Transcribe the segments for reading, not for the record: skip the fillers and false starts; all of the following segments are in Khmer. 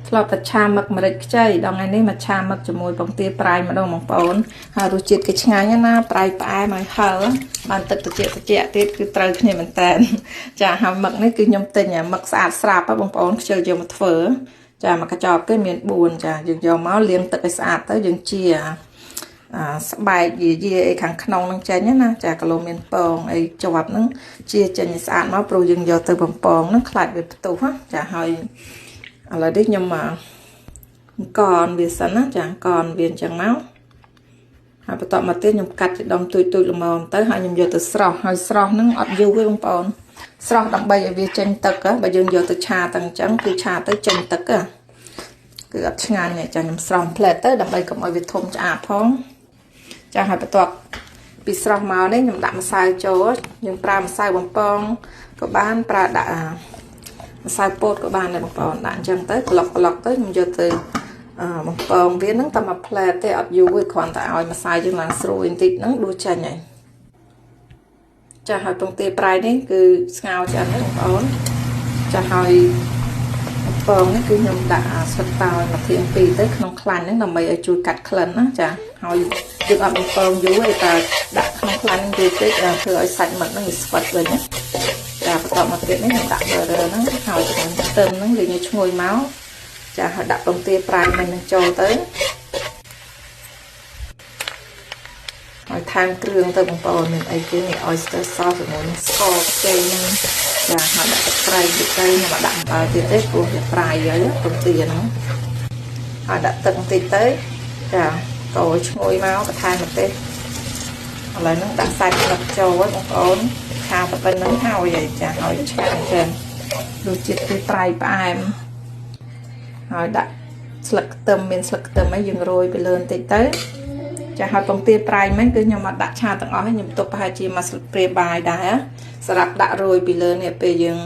ធ្លាប់តែឆាមឹកម្រេចខ្ចីដល់ថ្ងៃនេះមកឆាមឹកជាមួយពងទាប្រៃម្ដងបងប្អូនហើយរសជាតិគេឆ្ងាញ់ណាប្រៃផ្អែមហើយហឹលបានទឹកត្រជាក់ទៀតគឺត្រូវគ្នាមែនតើចាហើយមឹកនេះគឺខ្ញុំទិញមឹកស្អាតស្រាប់បងប្អូនខ្ជិលយកមកធ្វើចាមកកញ្ចប់គេមាន4ចាយើងយកមកលាងទឹកឲ្យស្អាតទៅយើងជាស្បែកយាអីខាងក្នុងនឹងចេញណាចាគីឡូមានពងអីជាប់ហ្នឹងជាចេញស្អាតមកព្រោះយើងយកទៅបំពងហ្នឹងខ្លាចវាផ្ទុះចាហើយឥឡូវនេះខ្ញុំកនវាសិនណាចាកនវាអញ្ចឹងមកហើយបន្តមកទៀតខ្ញុំកាត់ជាដុំទូចល្មមទៅហើយខ្ញុំយកទៅស្រោះហើយស្រោះហ្នឹងអត់យូរទេបងប្អូនស្រោះដើម្បីឲ្យវាចេញទឹកបើយើងយកទៅឆាទាំងអញ្ចឹងគឺឆាទៅចេញទឹកគឺអត់ឆ្ងាញ់ទេចាខ្ញុំស្រោះផ្លែតទៅដើម្បីកុំឲ្យវាធំឆ្អាបផងចាហើយបន្ទាប់ពីស្រោះមកនេះខ្ញុំដាក់ម្សៅចូលយើងប្រើម្សៅបំពងក៏បានប្រើដាក់ម្សៅពោតក៏បានដែរបងប្អូនដាក់អញ្ចឹងទៅក្លុកទៅខ្ញុំយកទៅបំពងវាហ្នឹងតែមួយផ្លែទេអត់យូរទេគ្រាន់តែឲ្យម្សៅយើងឡើងស្រួយបន្តិចហ្នឹងដួសចេញហើយចាហើយពងទាប្រៃនេះគឺស្ងោរឆ្អិនទេបងប្អូនចាហើយពងនេះគឺខ្ញុំដាក់ស្លឹកតើយមួយធាង2ទៅក្នុងខ្លាញ់ហ្នឹងដើម្បីឲ្យជួយកាត់ក្លិនណាចាហើយយើងអត់បំពងយូរទេតែដាក់ក្នុងខ្លាញ់យូរពេកធ្វើឲ្យសាច់មឹកហ្នឹងវាស្វិតវិញណាចាបន្តមកទៀតនេះខ្ញុំដាក់ butter ហ្នឹងហើយខ្ញុំខ្ទឹមហ្នឹងវាឈ្ងុយមកចាហើយដាក់ពងទាប្រៃមិញនឹងចូលទៅហើយថែមគ្រឿងទៅបងប្អូនមានអីគេនេះ oyster sauce ជាមួយនឹងស្ករខ្ចីហ្នឹងចាហើយដាក់ទឹកប្រៃទៅខ្ញុំមកដាក់អំបិលទៀតទេព្រោះវាប្រៃហើយពងទាហ្នឹងហើយដាក់ទឹកបន្តិចទៅចាកូរឈ្ងុយមកបន្ថែមម្ទេសឥឡូវហ្នឹងដាក់សាច់ស្លឹកចូលបងប្អូនឆាទៅប៉ុណ្្នឹងហើយចាហើយឆ្ងាញ់ចឹងរសជាតិគឺប្រៃផ្អែមហើយដាក់ស្លឹកខ្ទឹមមានស្លឹកខ្ទឹមអីយើងរោយពីលើបន្តិចទៅចាហើយពងទាប្រៃមិញគឺខ្ញុំអត់ដាក់ឆាទាំងអស់ទេខ្ញុំទុកប្រហែលជាមួយស្លាបព្រាបាយដែរសម្រាប់ដាក់រោយពីលើនេះពេលយើង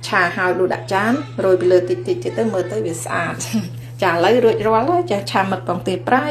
ឆាហើយលុះដាក់ចានរោយពីលើតិចទៀតទៅមើលទៅវាស្អាតចាឥឡូវរួចរាល់ហើយចាឆាមឹកពងទាប្រៃ